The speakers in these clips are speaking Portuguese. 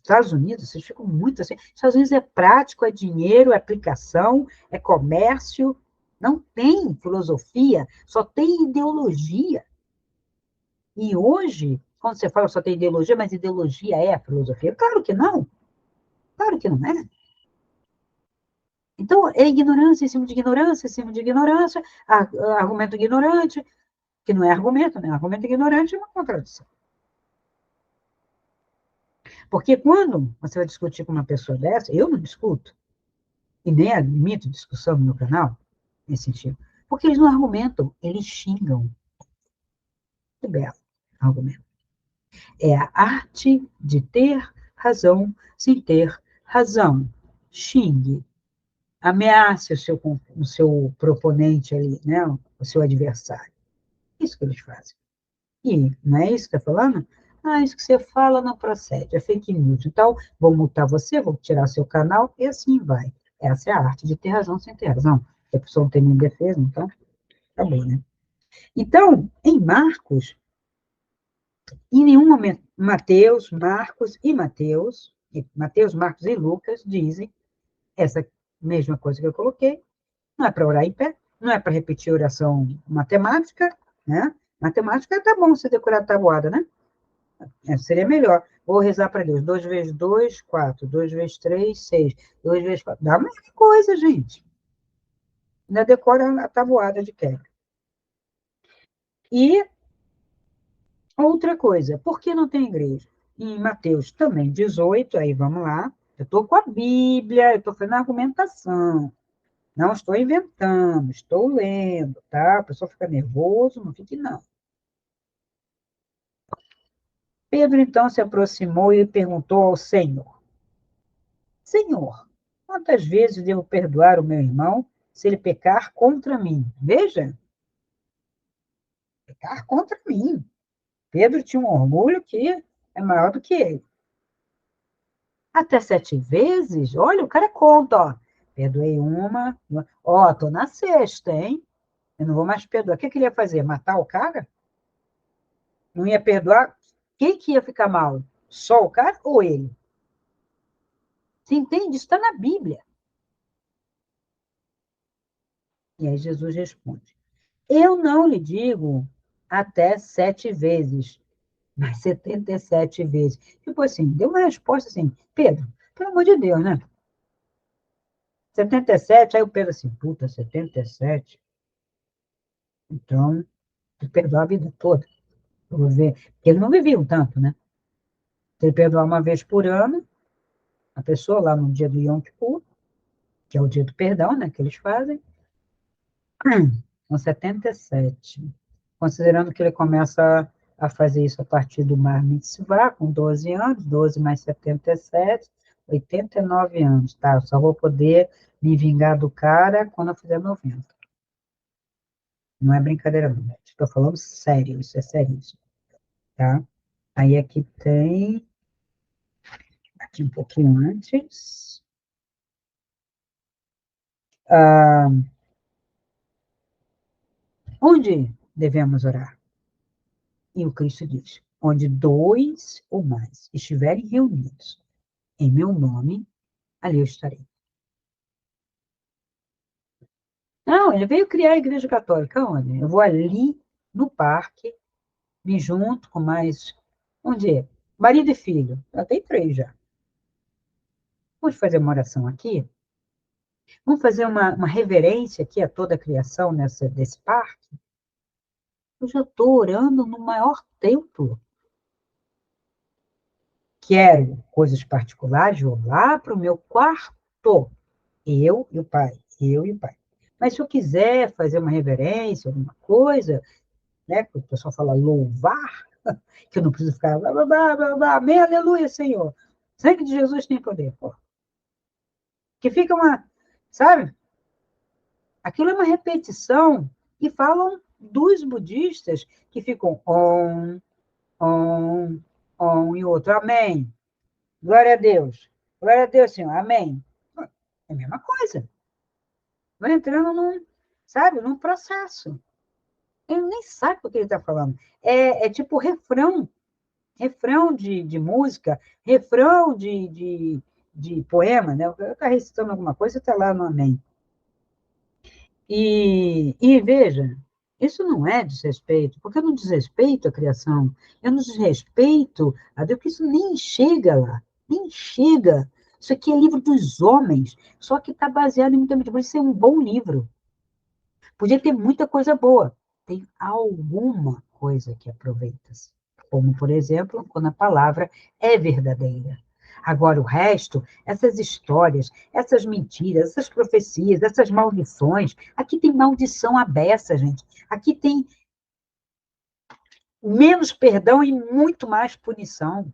Estados Unidos, vocês ficam muito assim. Estados Unidos é prático, é dinheiro, é aplicação, é comércio. Não tem filosofia, só tem ideologia. E hoje, quando você fala só tem ideologia, mas ideologia é a filosofia? Claro que não. Claro que não é. Então, é ignorância em cima de ignorância, em cima de ignorância, argumento ignorante, que não é argumento, né? Argumento ignorante é uma contradição. Porque quando você vai discutir com uma pessoa dessa, eu não discuto, e nem admito discussão no meu canal, nesse sentido, porque eles não argumentam, eles xingam. Que belo argumento. É a arte de ter razão sem ter razão. Xingue, ameace o seu proponente ali, né? O seu adversário. Isso que eles fazem. E não é isso que está falando? Ah, isso que você fala não procede, é fake news. Então, vou multar você, vou tirar seu canal, e assim vai. Essa é a arte de ter razão sem ter razão. Se a pessoa não tem nenhuma defesa, então, acabou, né? Então, em Marcos, em nenhum momento, Mateus, Marcos e Lucas dizem essa mesma coisa que eu coloquei. Não é para orar em pé, não é para repetir oração matemática, né? Matemática tá bom você decorar a tabuada, né? Seria melhor. Vou rezar para Deus. 2 vezes 2, 4. 2 vezes 3, 6. 2 vezes 4. Dá a mesma coisa, gente. Ainda decora a tabuada de quebra. E outra coisa, por que não tem igreja? Em Mateus também 18, aí vamos lá. Eu estou com a Bíblia, eu estou fazendo argumentação. Não estou inventando, estou lendo, tá? A pessoa fica nervoso, não fique, não. Pedro, então, se aproximou e perguntou ao Senhor: Senhor, quantas vezes devo perdoar o meu irmão se ele pecar contra mim? Veja, pecar contra mim. Pedro tinha um orgulho que é maior do que ele. Até 7 vezes? Olha, o cara conta, ó. Perdoei uma, ó, tô na sexta, hein? Eu não vou mais perdoar. O que ele ia fazer? Matar o cara? Não ia perdoar? Quem que ia ficar mal? Só o cara ou ele? Você entende? Isso está na Bíblia. E aí Jesus responde: Eu não lhe digo até 7 vezes, mas 77 vezes. Tipo assim, deu uma resposta assim, Pedro, pelo amor de Deus, né? 77, aí o Pedro assim, puta, 77. Então, tu perdoa a vida toda. Eu vou ver. Porque eles não viviam tanto, né? Se ele perdoar uma vez por ano, a pessoa lá no dia do Yom Kippur, que é o dia do perdão, né, que eles fazem, são 77. Considerando que ele começa a fazer isso a partir do Mar Mitzvah, com 12 anos, 12 mais 77, 89 anos, tá? Eu só vou poder me vingar do cara quando eu fizer 90. Não é brincadeira, não. Estou falando sério, isso é seríssimo, tá? Aí aqui tem, aqui um pouquinho antes, ah, onde devemos orar? E o Cristo diz, onde dois ou mais estiverem reunidos em meu nome, ali eu estarei. Não, ele veio criar a Igreja Católica onde? Eu vou ali no parque, me junto com mais, onde é? Marido e filho. Já tem 3 já. Vamos fazer uma oração aqui? Vamos fazer uma reverência aqui a toda a criação desse parque? Eu já estou orando no maior templo. Quero coisas particulares, vou lá para o meu quarto. Eu e o pai, eu e o pai. Mas se eu quiser fazer uma reverência, alguma coisa, né, que o pessoal fala louvar, que eu não preciso ficar blá, blá, blá, blá, blá, amém, aleluia, Senhor. Sangue de Jesus tem poder, pô. Que fica uma, sabe? Aquilo é uma repetição e falam dos budistas que ficam on, on e outro, amém. Glória a Deus, Senhor, amém. É a mesma coisa. Vai entrando num, sabe, num processo. Ele nem sabe o que ele está falando. É tipo refrão. refrão de música, refrão de poema, né? Está recitando alguma coisa, está lá no Amém. E veja, isso não é desrespeito, porque eu não desrespeito a criação, eu não desrespeito a Deus, porque isso nem chega lá, nem chega. Isso aqui é livro dos homens, só que está baseado em muita mentira. Por isso é um bom livro. Podia ter muita coisa boa. Tem alguma coisa que aproveita-se. Como, por exemplo, quando a palavra é verdadeira. Agora, o resto, essas histórias, essas mentiras, essas profecias, essas maldições, aqui tem maldição à beça, gente. Aqui tem menos perdão e muito mais punição.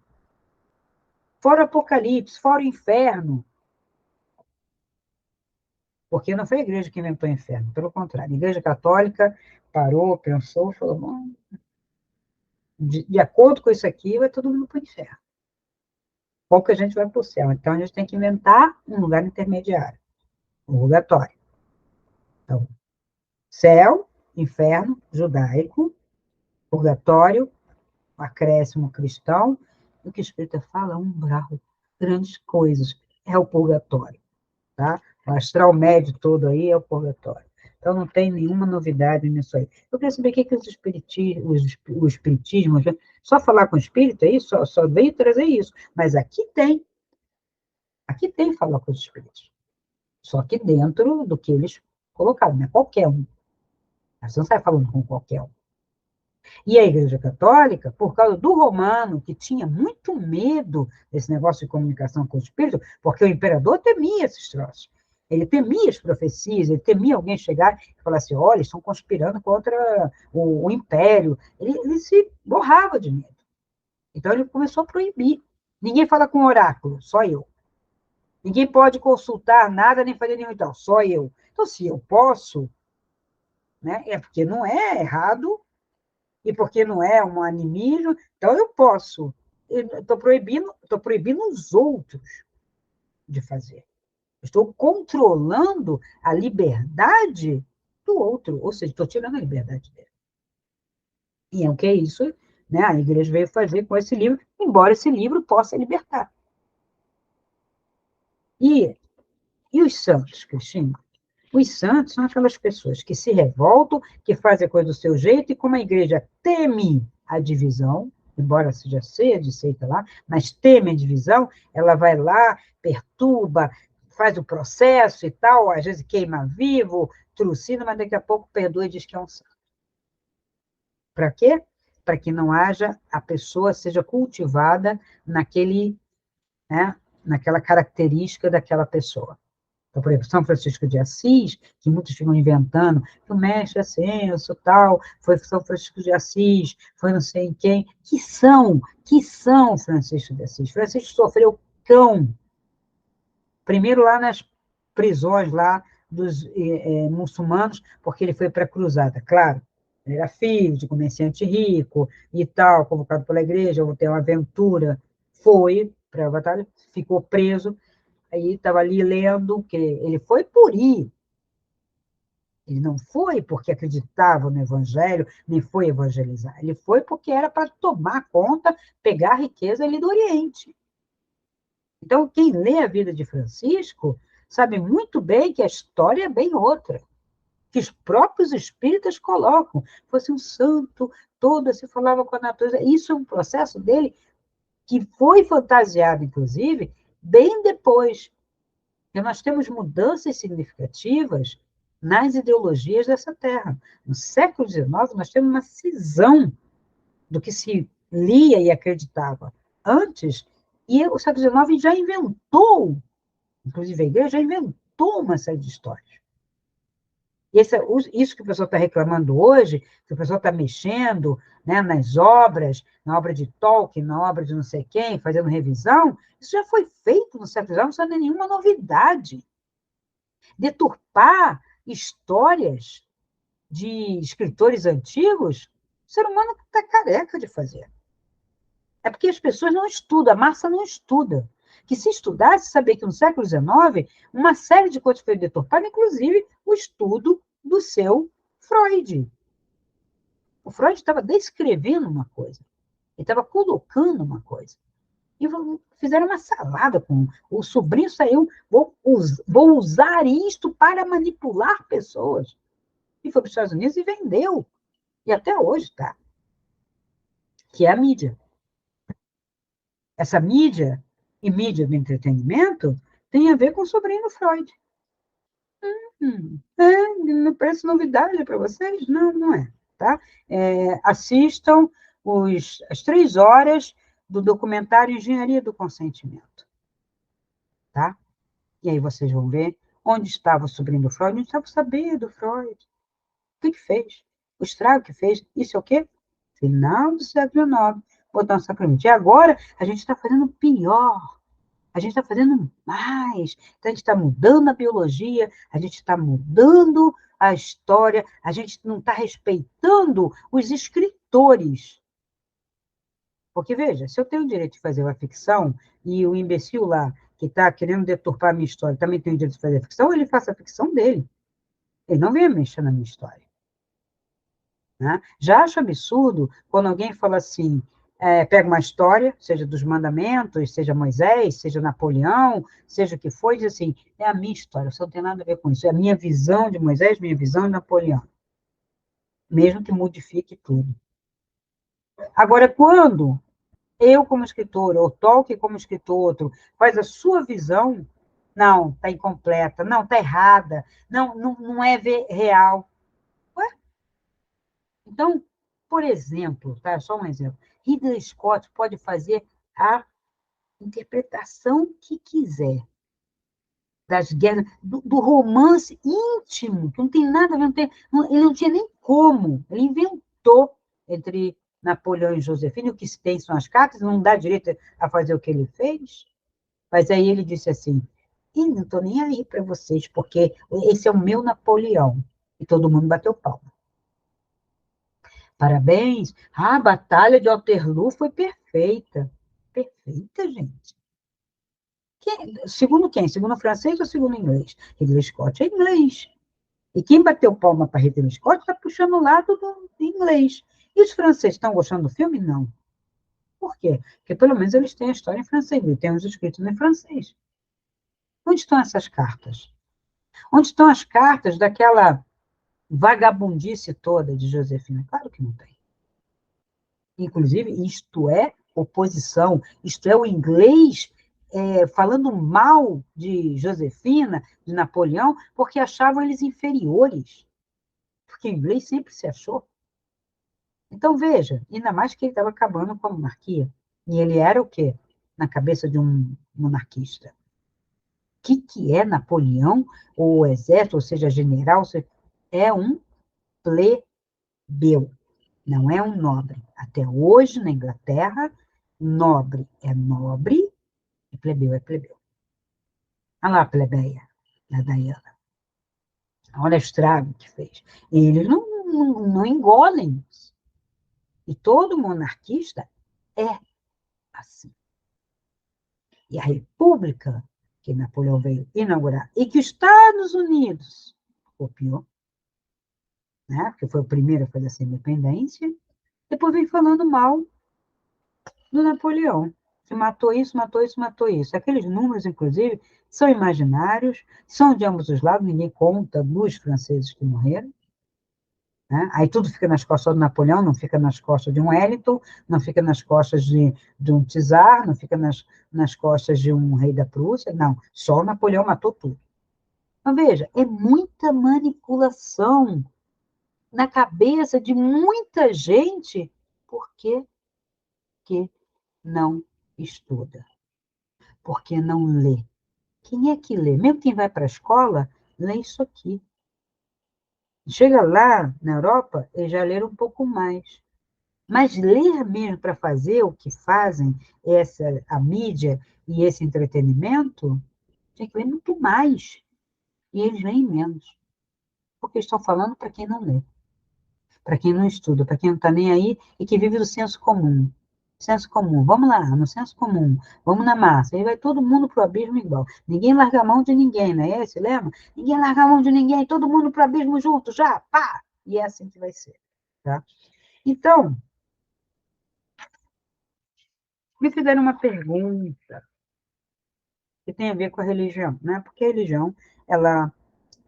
Fora o Apocalipse, fora o inferno. Porque não foi a igreja que inventou o inferno, pelo contrário. A igreja católica parou, pensou, falou, bom, de acordo com isso aqui, vai todo mundo para o inferno. Pouca gente vai para o céu. Então, a gente tem que inventar um lugar intermediário, um purgatório. Então, céu, inferno, judaico, purgatório, acréscimo cristão, o que o Espírito fala, umbral, grandes coisas, é o purgatório, tá? O astral médio todo aí é o purgatório. Então, não tem nenhuma novidade nisso aí. Eu queria saber o que os o espiritismo, só falar com o espírito, é isso? Só veio trazer isso. Mas aqui tem falar com os espíritos. Só que dentro do que eles colocaram, não é qualquer um. Você não sai falando com qualquer um. E a Igreja Católica, por causa do romano, que tinha muito medo desse negócio de comunicação com o espírito, porque o imperador temia esses troços. Ele temia as profecias, ele temia alguém chegar e falar assim, olha, estão conspirando contra o império. Ele se borrava de medo. Então ele começou a proibir. Ninguém fala com oráculo, só eu. Ninguém pode consultar nada nem fazer nenhum ritual, só eu. Então, se eu posso, né, é porque não é errado e porque não é um animismo, então eu posso. Estou proibindo os outros de fazer. Estou controlando a liberdade do outro, ou seja, estou tirando a liberdade dele. E é o que é isso, né? A igreja veio fazer com esse livro, embora esse livro possa libertar. E, e os santos, Cristina? Os santos são aquelas pessoas que se revoltam, que fazem a coisa do seu jeito, e como a igreja teme a divisão, embora seja ceia de seita lá, mas teme a divisão, ela vai lá, perturba, faz o processo e tal, às vezes queima vivo, trucina, mas daqui a pouco perdoa e diz que é um santo. Para quê? Para que não haja, a pessoa seja cultivada naquele, né, naquela característica daquela pessoa. Então, por exemplo, São Francisco de Assis, que muitos ficam inventando, que o mestre Ascenso, tal, foi São Francisco de Assis, foi não sei quem, que são Francisco de Assis. Francisco sofreu cão, primeiro lá nas prisões lá dos muçulmanos, porque ele foi para a cruzada, claro. Ele era filho de comerciante rico e tal, convocado pela igreja, vou ter uma aventura, foi para a batalha, ficou preso, aí estava ali lendo, que ele foi por ir. Ele não foi porque acreditava no Evangelho, nem foi evangelizar. Ele foi porque era para tomar conta, pegar a riqueza ali do Oriente. Então, quem lê a vida de Francisco sabe muito bem que a história é bem outra, que os próprios espíritas colocam. Fosse um santo, todo se falava com a natureza. Isso é um processo dele que foi fantasiado, inclusive, bem depois. Porque nós temos mudanças significativas nas ideologias dessa terra. No século XIX, nós temos uma cisão do que se lia e acreditava antes, e o século XIX já inventou, inclusive a igreja já inventou uma série de histórias. Isso que o pessoal está reclamando hoje, que o pessoal está mexendo, né, nas obras, na obra de Tolkien, na obra de não sei quem, fazendo revisão, isso já foi feito no século XIX, não é nenhuma novidade. Deturpar histórias de escritores antigos, o ser humano está careca de fazer. É porque as pessoas não estudam, a massa não estuda. Que se estudasse, saber que no século XIX, uma série de coisas foi deturpada, inclusive o estudo do seu Freud. O Freud estava descrevendo uma coisa. Ele estava colocando uma coisa. E fizeram uma salada com o sobrinho saiu, vou usar isto para manipular pessoas. E foi para os Estados Unidos e vendeu. E até hoje está. Que é a mídia. Essa mídia e mídia do entretenimento tem a ver com o sobrinho do Freud. Não parece novidade para vocês? Não, não é. Tá? Assistam as 3 horas do documentário Engenharia do Consentimento. Tá? E aí vocês vão ver onde estava o sobrinho do Freud, onde estava o saber do Freud. O que fez? O estrago que fez. Isso é o quê? Final do século XIX. Botar um sacramento. E agora a gente está fazendo pior. A gente está fazendo mais. Então, a gente está mudando a biologia, a gente está mudando a história, a gente não está respeitando os escritores. Porque, veja, se eu tenho o direito de fazer uma ficção e o imbecil lá, que está querendo deturpar a minha história, também tem o direito de fazer a ficção, ele faça a ficção dele. Ele não venha mexer na minha história. Né? Já acho absurdo quando alguém fala assim, pega uma história, seja dos mandamentos, seja Moisés, seja Napoleão, seja o que for, e diz assim, é a minha história, isso não tem nada a ver com isso, é a minha visão de Moisés, minha visão de Napoleão. Mesmo que modifique tudo. Agora, quando eu, como escritor, ou Tolkien, como escritor, outro, faz a sua visão, não, está incompleta, não, está errada, não é real. Ué? Então, por exemplo, tá? Só um exemplo, Ridley Scott pode fazer a interpretação que quiser das guerras, do romance íntimo, que não tem nada a ver, ele não tinha nem como, ele inventou entre Napoleão e Josefina, o que se tem são as cartas, não dá direito a fazer o que ele fez, mas aí ele disse assim, não estou nem aí para vocês, porque esse é o meu Napoleão, e todo mundo bateu palma. Parabéns. A Batalha de Waterloo foi perfeita. Perfeita, gente. Segundo quem? Segundo o francês ou segundo o inglês? Ridley Scott é inglês. E quem bateu palma para Ridley Scott está puxando o lado do inglês. E os franceses estão gostando do filme? Não. Por quê? Porque pelo menos eles têm a história em francês, eles têm os escritos em francês. Onde estão essas cartas? Onde estão as cartas daquela vagabundice toda de Josefina? Claro que não tem. Inclusive, isto é oposição, isto é o inglês falando mal de Josefina, de Napoleão, porque achavam eles inferiores, porque o inglês sempre se achou. Então, veja, ainda mais que ele estava acabando com a monarquia, e ele era o quê? Na cabeça de um monarquista. O que é Napoleão, ou exército, ou seja, general, é um plebeu. Não é um nobre. Até hoje, na Inglaterra, nobre é nobre e plebeu é plebeu. Olha lá a plebeia da Diana. Olha o estrago que fez. Eles não engolem isso. E todo monarquista é assim. E a república que Napoleão veio inaugurar e que os Estados Unidos copiou, né, porque foi o primeiro a fazer essa independência, depois vem falando mal do Napoleão. Que matou isso, matou isso, matou isso. Aqueles números, inclusive, são imaginários, são de ambos os lados, ninguém conta dos franceses que morreram. Né? Aí tudo fica nas costas do Napoleão, não fica nas costas de um Wellington, não fica nas costas de um czar, não fica nas costas de um rei da Prússia, não. Só o Napoleão matou tudo. Mas veja, é muita manipulação na cabeça de muita gente, porque que não estuda, porque não lê. Quem é que lê? Mesmo quem vai para a escola, lê isso aqui. Chega lá na Europa, eles já leram um pouco mais. Mas ler mesmo para fazer o que fazem a mídia e esse entretenimento, tem que ler muito mais. E eles leem menos. Porque estão falando para quem não lê, para quem não estuda, para quem não está nem aí e que vive do senso comum. Senso comum, vamos lá, no senso comum, vamos na massa, aí vai todo mundo para o abismo igual. Ninguém larga a mão de ninguém, não é esse lema? Ninguém larga a mão de ninguém, todo mundo para o abismo junto, já, pá! E é assim que vai ser. Tá? Então, Me fizeram uma pergunta que tem a ver com a religião, né? Porque a religião, ela,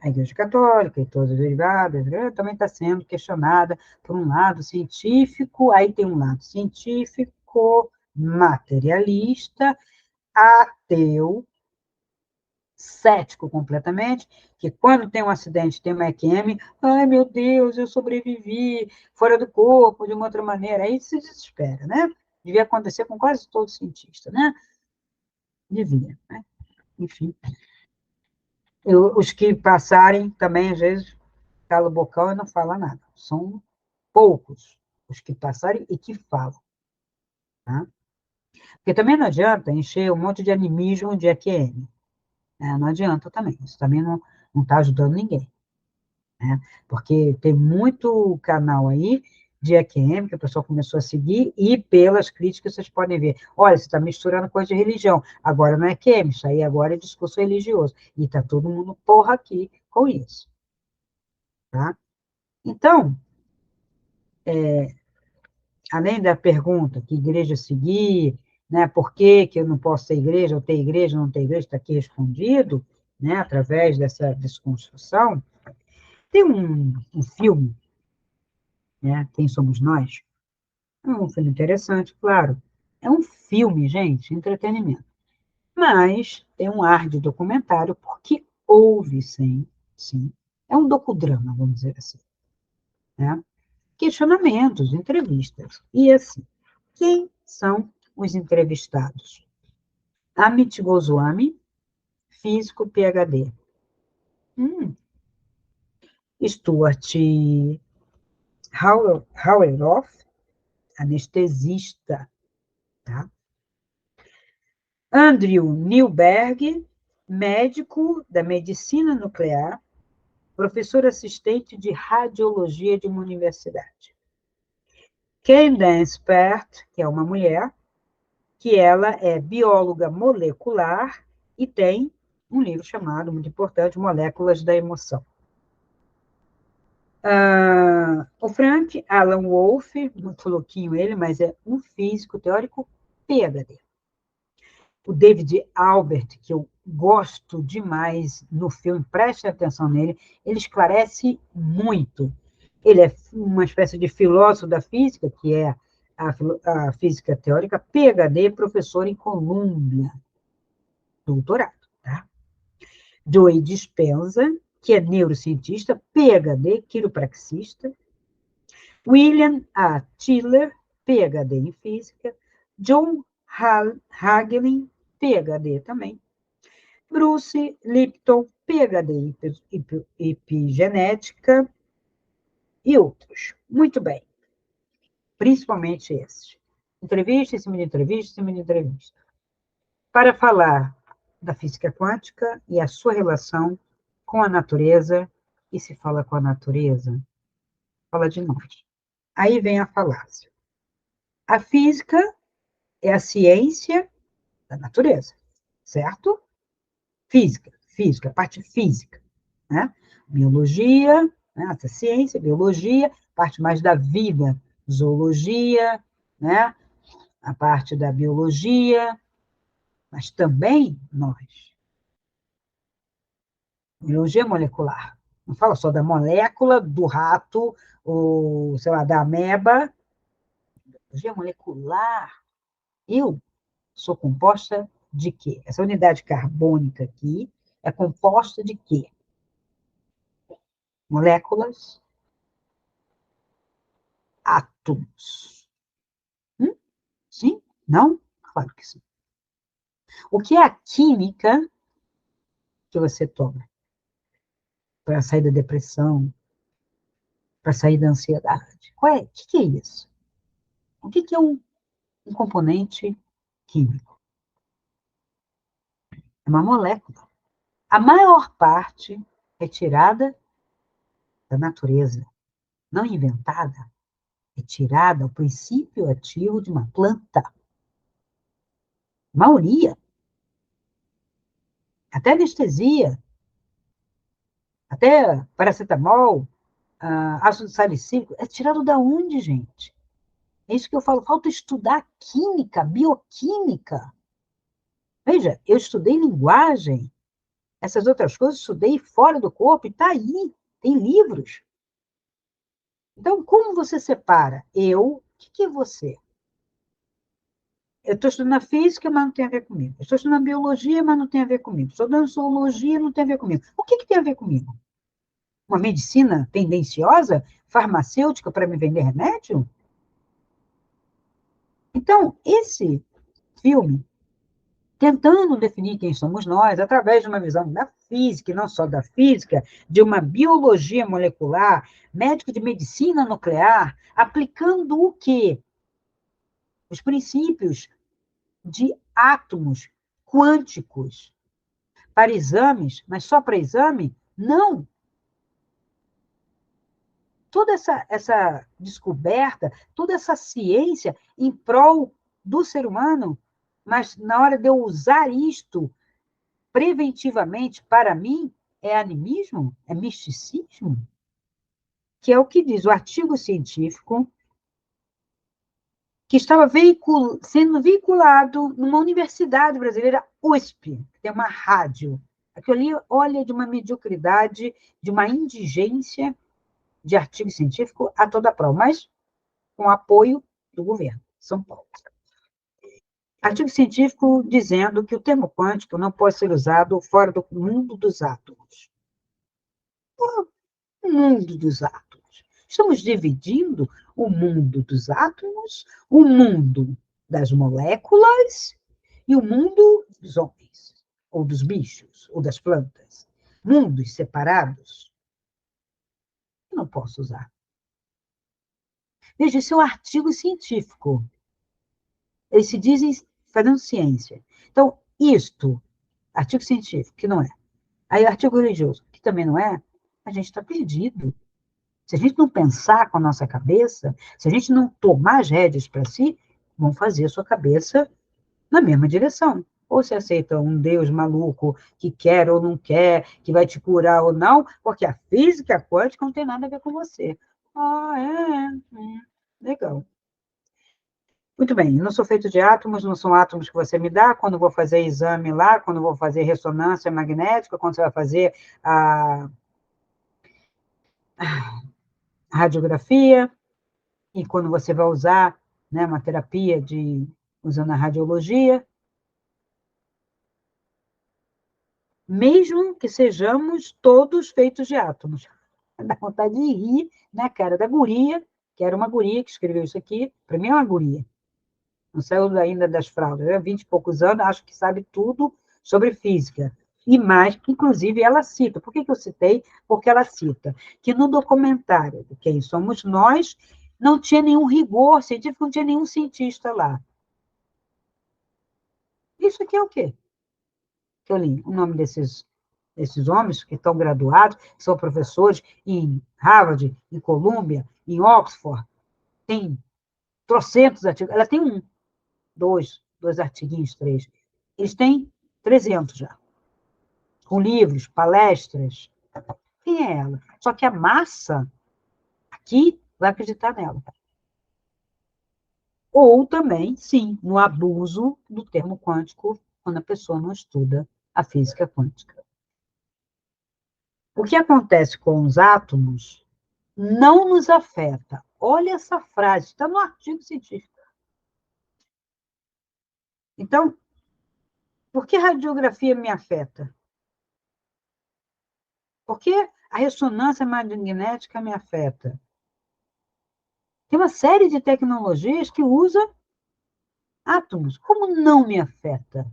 a Igreja Católica e todas as derivadas, né, também está sendo questionada por um lado científico, aí tem um lado científico, materialista, ateu, cético completamente, que quando tem um acidente, tem uma EQM, ai meu Deus, eu sobrevivi, fora do corpo, de uma outra maneira, aí se desespera, né? Devia acontecer com quase todo cientista, né? Devia, né? Enfim. Os que passarem também, às vezes, cala o bocão e não fala nada. São poucos os que passarem e que falam, tá? Porque também não adianta encher um monte de animismo de EQM, né? Não adianta também, isso também não está ajudando ninguém, né? Porque tem muito canal aí de EQM que a pessoa começou a seguir e pelas críticas vocês podem ver, olha, você está misturando coisa de religião, agora não é EQM, isso aí agora é discurso religioso, e está todo mundo porra aqui com isso, tá? Então, além da pergunta, que igreja seguir, né, por que eu não posso ter igreja, ou ter igreja, não ter igreja, está aqui respondido, né, através dessa desconstrução, tem um filme, né, Quem Somos Nós? É um filme interessante, claro. É um filme, gente, entretenimento. Mas tem um ar de documentário, porque houve, sim, sim. É um docudrama, vamos dizer assim, né? Questionamentos, entrevistas. E assim, quem são os entrevistados? Amit Goswami, físico PhD. Hum, Stuart Haueroff, anestesista. Tá? Andrew Newberg, médico da medicina nuclear, professor assistente de radiologia de uma universidade. Candace Pert, que é uma mulher, que ela é bióloga molecular e tem um livro chamado, muito importante, Moléculas da Emoção. O Frank Alan Wolff, muito louquinho ele, mas é um físico teórico PhD. O David Albert, que eu gosto demais no filme, preste atenção nele, ele esclarece muito. Ele é uma espécie de filósofo da física, que é a física teórica, PhD, professor em Colômbia, doutorado. Tá? Joey Dispenza, que é neurocientista, PhD, quiropraxista. William A. Tiller, PhD em física. John Hagelin, PhD também. Bruce Lipton, PhD em epigenética e outros. Muito bem, principalmente esses. Entrevista, em cima de entrevista, em cima de entrevista. Para falar da física quântica e a sua relação com a natureza, e se fala com a natureza, fala de nós. Aí vem a falácia. A física é a ciência da natureza, certo? Física, a parte física, né? Biologia, né? Essa ciência, biologia, parte mais da vida, zoologia, né? A parte da biologia, mas também nós. Biologia molecular. Não fala só da molécula, do rato, ou, sei lá, da ameba. Biologia molecular. Eu sou composta de quê? Essa unidade carbônica aqui é composta de quê? Moléculas, átomos. Sim? Não? Claro que sim. O que é a química que você toma para sair da depressão, para sair da ansiedade? O que é isso? O que é um componente químico? É uma molécula. A maior parte é tirada da natureza, não inventada, é tirada o princípio ativo de uma planta. A maioria, até anestesia, até paracetamol, ácido salicílico, é tirado da onde, gente? É isso que eu falo, falta estudar química, bioquímica. Veja, eu estudei linguagem, essas outras coisas estudei fora do corpo, e está aí, tem livros. Então, como você separa eu, o que é você? Eu estou estudando física, mas não tem a ver comigo. Eu estou estudando biologia, mas não tem a ver comigo. Estou estudando zoologia, não tem a ver comigo. O que tem a ver comigo? Uma medicina tendenciosa, farmacêutica para me vender remédio? Então, esse filme, tentando definir quem somos nós, através de uma visão da física, e não só da física, de uma biologia molecular, médico de medicina nuclear, aplicando o quê? Os princípios de átomos quânticos para exames, mas só para exame? Não. Toda essa descoberta, toda essa ciência em prol do ser humano, mas na hora de eu usar isto preventivamente para mim, é animismo? É misticismo? Que é o que diz o artigo científico que estava sendo veiculado numa universidade brasileira, USP, que tem uma rádio. Aquilo ali, olha, de uma mediocridade, de uma indigência de artigo científico a toda prova, mas com apoio do governo de São Paulo. Artigo científico dizendo que o termo quântico não pode ser usado fora do mundo dos átomos. O mundo dos átomos. Estamos dividindo o mundo dos átomos, o mundo das moléculas e o mundo dos homens, ou dos bichos, ou das plantas. Mundos separados. Eu não posso usar. Veja, esse é um artigo científico. Eles se dizem fazendo ciência. Então, isto, artigo científico, que não é. Aí, artigo religioso, que também não é, a gente está perdido. Se a gente não pensar com a nossa cabeça, se a gente não tomar as rédeas para si, vão fazer a sua cabeça na mesma direção. Ou você aceita um Deus maluco que quer ou não quer, que vai te curar ou não, porque a física quântica não tem nada a ver com você. Ah, legal. Muito bem, não sou feito de átomos, não são átomos que você me dá. Quando vou fazer exame lá, quando vou fazer ressonância magnética, quando você vai fazer a radiografia, e quando você vai usar, né, uma terapia usando a radiologia, mesmo que sejamos todos feitos de átomos. Dá vontade de rir na cara da guria, que era uma guria que escreveu isso aqui, para mim é uma guria, não saiu ainda das fraldas, né? 20 e poucos anos, acho que sabe tudo sobre física. E mais, que inclusive ela cita. Por que eu citei? Porque ela cita que no documentário de Quem Somos Nós, não tinha nenhum rigor científico, não tinha nenhum cientista lá. Isso aqui é o quê? Que eu li o nome desses homens que estão graduados, são professores em Harvard, em Columbia, em Oxford, tem trocentos artigos. Ela tem dois artiguinhos, três. Eles têm 300 já, com livros, palestras. Quem é ela? Só que a massa aqui vai acreditar nela. Ou também, sim, no abuso do termo quântico, quando a pessoa não estuda a física quântica. O que acontece com os átomos não nos afeta. Olha essa frase, está no artigo científico. Então, por que a radiografia me afeta? Por que a ressonância magnética me afeta? Tem uma série de tecnologias que usa átomos. Como não me afeta?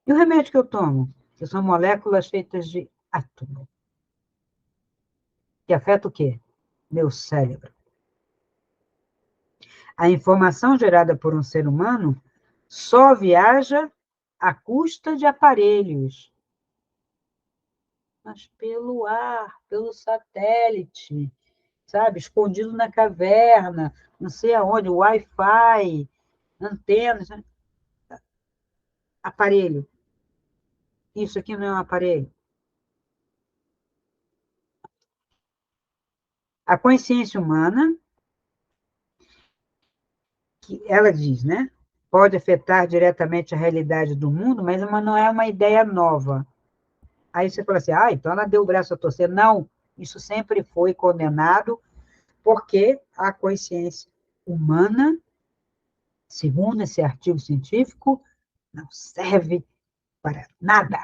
E o remédio que eu tomo? Que são moléculas feitas de átomo. Que afeta o quê? Meu cérebro. A informação gerada por um ser humano só viaja à custa de aparelhos, mas pelo ar, pelo satélite, sabe? Escondido na caverna, não sei aonde, Wi-Fi, antenas, né? Aparelho. Isso aqui não é um aparelho. A consciência humana, que ela diz, né? Pode afetar diretamente a realidade do mundo, mas não é uma ideia nova. Aí você fala assim, então ela deu o braço a torcer. Não, isso sempre foi condenado, porque a consciência humana, segundo esse artigo científico, não serve para nada,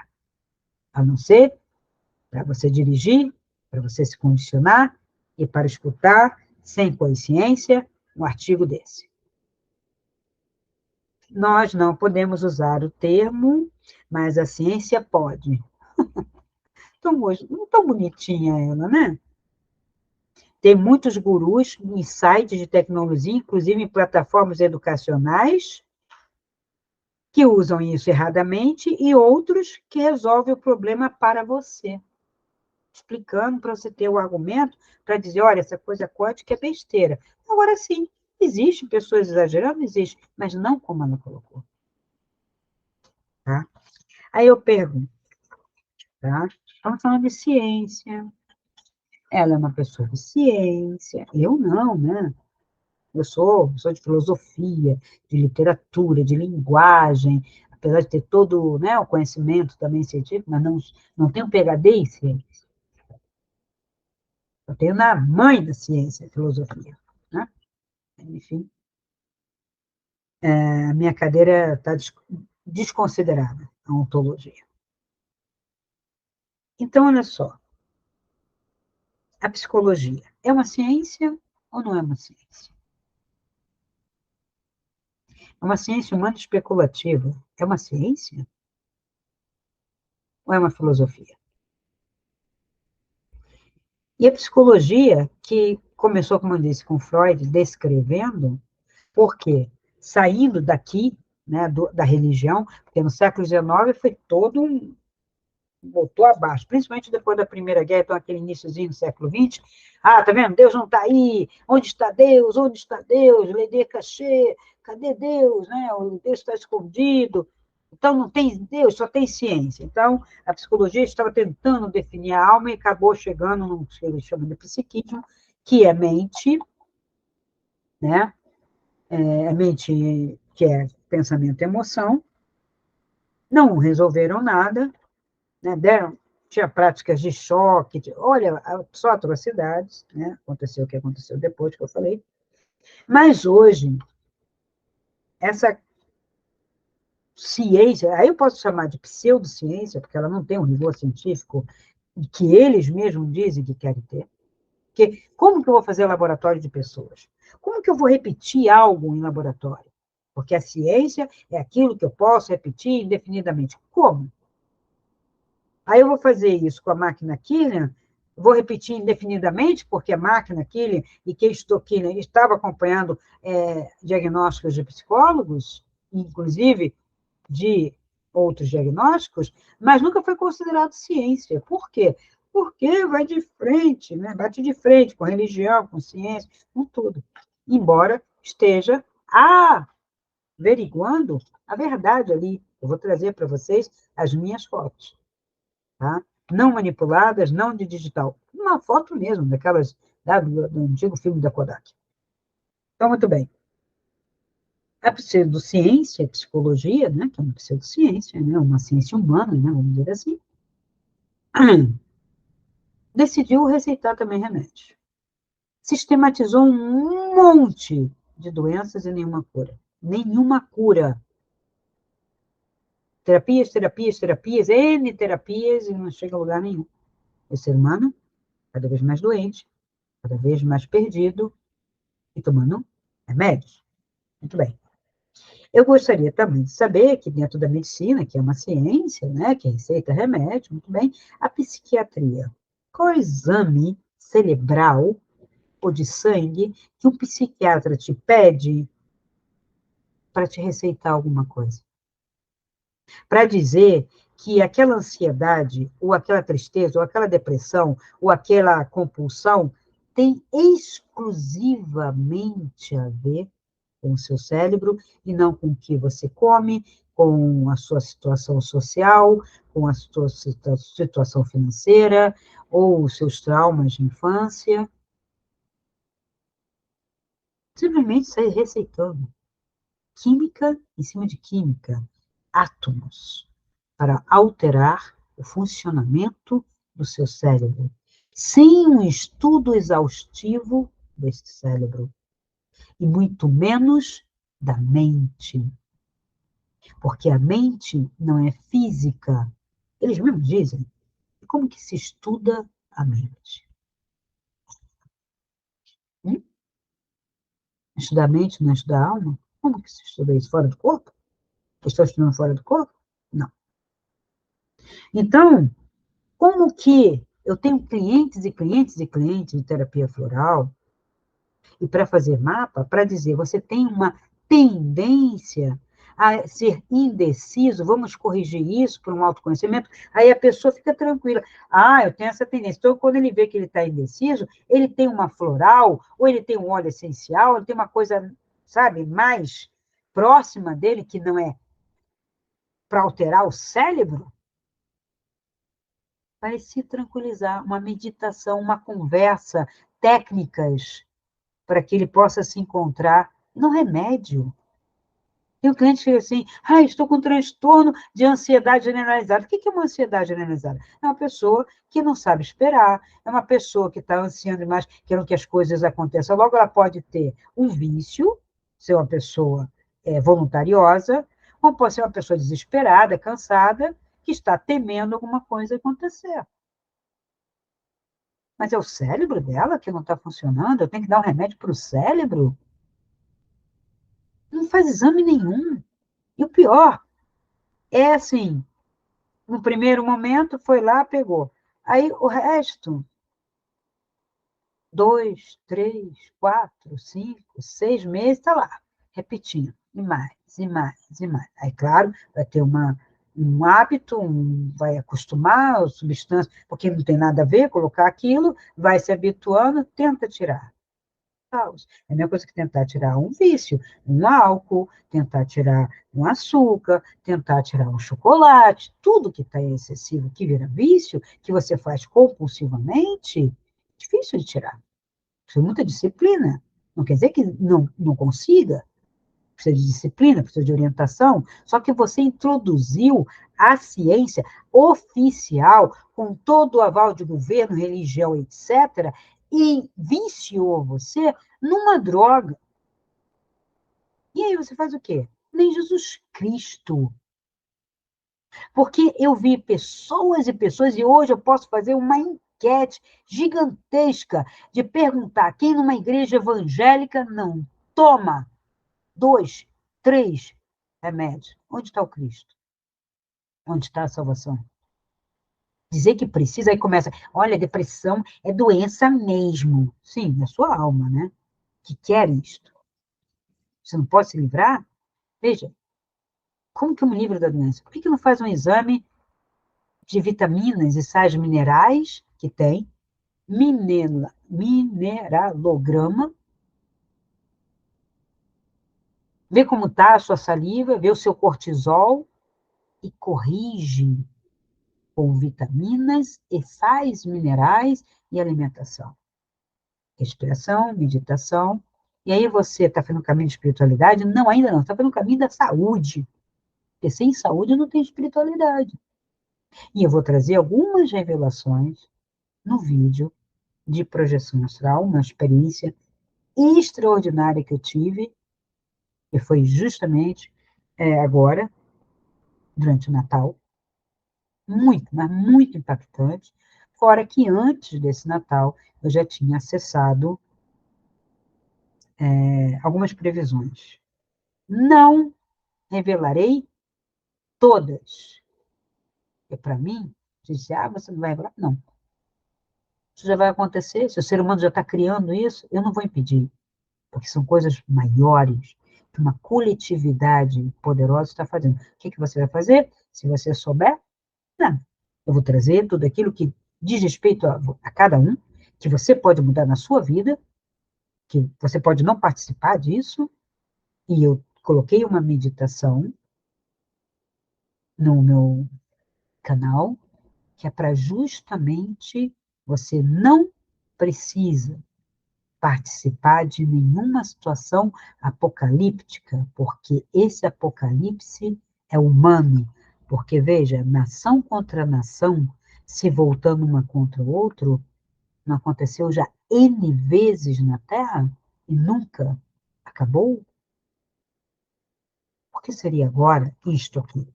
a não ser para você dirigir, para você se condicionar e para escutar, sem consciência, um artigo desse. Nós não podemos usar o termo, mas a ciência pode. Tão bonitinha ela, né? Tem muitos gurus em sites de tecnologia, inclusive em plataformas educacionais, que usam isso erradamente, e outros que resolvem o problema para você, explicando para você ter o argumento para dizer, olha, essa coisa quântica é besteira. Agora sim, existe pessoas exagerando, existe, mas não como ela colocou. Tá? Aí eu pergunto, tá? Estamos falando de ciência. Ela é uma pessoa de ciência, eu não, né? Eu sou de filosofia, de literatura, de linguagem, apesar de ter todo, né, o conhecimento também científico, mas não tenho PhD em ciência. Eu tenho na mãe da ciência, filosofia. Né? Enfim, a minha cadeira está desconsiderada, a ontologia. Então, olha só, a psicologia é uma ciência ou não é uma ciência? É uma ciência humana especulativa. É uma ciência ou é uma filosofia? E a psicologia, que começou, como eu disse, com Freud, descrevendo, porque saindo daqui, né, da religião, porque no século XIX foi todo voltou abaixo, principalmente depois da Primeira Guerra, então aquele iníciozinho do século XX. Tá vendo? Deus não está aí. Onde está Deus? Onde está Deus? Lede cachê. Cadê Deus? Né? O Deus está escondido. Então, não tem Deus, só tem ciência. Então, a psicologia estava tentando definir a alma e acabou chegando no que eles chamam de psiquismo, que é mente, né? É mente que é pensamento e emoção. Não resolveram nada, né? Tinha práticas de choque, olha, só atrocidades, né? Aconteceu o que aconteceu depois que eu falei. Mas hoje, essa ciência, aí eu posso chamar de pseudociência, porque ela não tem um rigor científico que eles mesmos dizem que querem ter. Porque como que eu vou fazer laboratório de pessoas? Como que eu vou repetir algo em laboratório? Porque a ciência é aquilo que eu posso repetir indefinidamente. Como? Aí eu vou fazer isso com a máquina Killian, vou repetir indefinidamente, porque a máquina Killian e Case Killian estava acompanhando diagnósticos de psicólogos, inclusive de outros diagnósticos, mas nunca foi considerado ciência. Por quê? Porque vai de frente, né? Bate de frente com religião, com ciência, com tudo. Embora esteja averiguando a verdade ali. Eu vou trazer para vocês as minhas fotos. Tá? Não manipuladas, não de digital. Uma foto mesmo, daquelas do antigo filme da Kodak. Então, muito bem. A pseudociência, a psicologia, né, que é uma pseudociência, né, uma ciência humana, né, vamos dizer assim, decidiu receitar também remédios. Sistematizou um monte de doenças e nenhuma cura. Nenhuma cura. Terapias, terapias, terapias, N terapias, e não chega a lugar nenhum. O ser humano, cada vez mais doente, cada vez mais perdido, e tomando remédios. Muito bem. Eu gostaria também de saber que dentro da medicina, que é uma ciência, né, que receita remédio, muito bem, a psiquiatria. Qual é o exame cerebral ou de sangue que um psiquiatra te pede para te receitar alguma coisa? Para dizer que aquela ansiedade, ou aquela tristeza, ou aquela depressão, ou aquela compulsão tem exclusivamente a ver com o seu cérebro e não com o que você come, com a sua situação social, com a sua situação financeira ou os seus traumas de infância. Simplesmente sair receitando química em cima de química, átomos, para alterar o funcionamento do seu cérebro, sem um estudo exaustivo desse cérebro, e muito menos da mente, porque a mente não é física. Eles mesmos dizem, como que se estuda a mente? Hum? Estudar a mente, não estudar a alma? Como que se estuda isso? Fora do corpo? Estou estudando fora do corpo? Não. Então, como que eu tenho clientes e clientes e clientes de terapia floral, e para fazer mapa, para dizer, você tem uma tendência a ser indeciso, vamos corrigir isso por um autoconhecimento, aí a pessoa fica tranquila. Ah, eu tenho essa tendência. Então, quando ele vê que ele está indeciso, ele tem uma floral, ou ele tem um óleo essencial, ele tem uma coisa, sabe, mais próxima dele, que não é para alterar o cérebro, vai se tranquilizar, uma meditação, uma conversa, técnicas para que ele possa se encontrar no remédio. Tem um cliente que chega assim, estou com transtorno de ansiedade generalizada. O que é uma ansiedade generalizada? É uma pessoa que não sabe esperar, é uma pessoa que está ansiando demais, querendo que as coisas aconteçam. Logo, ela pode ter um vício, ser uma pessoa voluntariosa, ou pode ser uma pessoa desesperada, cansada, que está temendo alguma coisa acontecer. Mas é o cérebro dela que não está funcionando? Eu tenho que dar um remédio para o cérebro? Não faz exame nenhum. E o pior é assim, no primeiro momento foi lá, pegou. Aí o resto, 2, 3, 4, 5, 6 meses, está lá, repetindo, e mais, e mais, e mais. Aí, claro, vai ter um hábito, vai acostumar a substância, porque não tem nada a ver colocar aquilo, vai se habituando, tenta tirar. Caos. É a mesma coisa que tentar tirar um vício, um álcool, tentar tirar um açúcar, tentar tirar um chocolate, tudo que está excessivo, que vira vício, que você faz compulsivamente, difícil de tirar. Precisa de muita disciplina. Não quer dizer que não consiga, precisa de disciplina, precisa de orientação, só que você introduziu a ciência oficial, com todo o aval de governo, religião, etc., e viciou você numa droga. E aí você faz o quê? Nem Jesus Cristo. Porque eu vi pessoas e pessoas, e hoje eu posso fazer uma enquete gigantesca de perguntar quem numa igreja evangélica não toma 2, 3 remédios. Onde está o Cristo? Onde está a salvação? Dizer que precisa, aí começa, olha, depressão é doença mesmo. Sim, na sua alma, né? Que quer isto. Você não pode se livrar? Veja, como que eu me livro da doença? Por que não faz um exame de vitaminas e sais minerais que tem, mineralograma, vê como está a sua saliva, vê o seu cortisol e corrige com vitaminas e sais minerais e alimentação. Respiração, meditação. E aí você está fazendo o caminho de espiritualidade? Não, ainda não. Está fazendo o caminho da saúde. Porque sem saúde não tem espiritualidade. E eu vou trazer algumas revelações no vídeo de projeção astral, uma experiência extraordinária que eu tive, e foi justamente agora, durante o Natal, muito, mas muito impactante, fora que antes desse Natal eu já tinha acessado algumas previsões. Não revelarei todas. E para mim, disse, você não vai revelar? Não. Isso já vai acontecer, se o ser humano já está criando isso, eu não vou impedir, porque são coisas maiores que uma coletividade poderosa está fazendo. O que você vai fazer? Se você souber, não. Eu vou trazer tudo aquilo que diz respeito a cada um, que você pode mudar na sua vida, que você pode não participar disso, e eu coloquei uma meditação no meu canal, que é para justamente você não precisa participar de nenhuma situação apocalíptica, porque esse apocalipse é humano. Porque, veja, nação contra nação, se voltando uma contra o outro, não aconteceu já N vezes na Terra e nunca acabou? Por que seria agora isto aqui?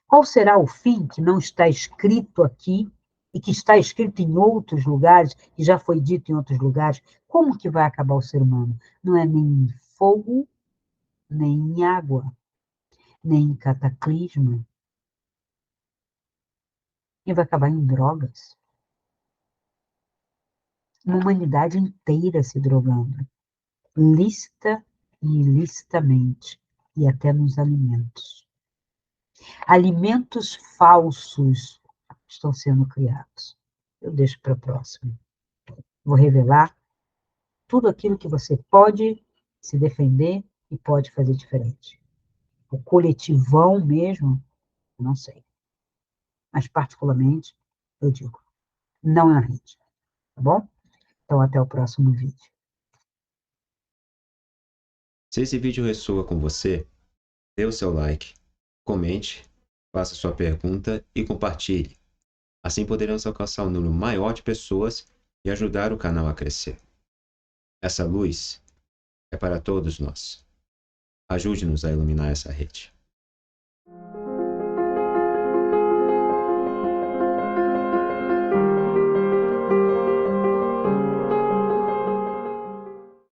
Qual será o fim que não está escrito aqui e que está escrito em outros lugares e já foi dito em outros lugares? Como que vai acabar o ser humano? Não é nem em fogo, nem em água, nem em cataclisma. E vai acabar em drogas. Uma humanidade inteira se drogando, lícita e ilicitamente, e até nos alimentos. Alimentos falsos estão sendo criados. Eu deixo para a próxima. Vou revelar tudo aquilo que você pode se defender e pode fazer diferente. O coletivão mesmo, não sei. Mas, particularmente, eu digo, não é na rede. Tá bom? Então, até o próximo vídeo. Se esse vídeo ressoa com você, dê o seu like, comente, faça sua pergunta e compartilhe. Assim poderemos alcançar um número maior de pessoas e ajudar o canal a crescer. Essa luz é para todos nós. Ajude-nos a iluminar essa rede.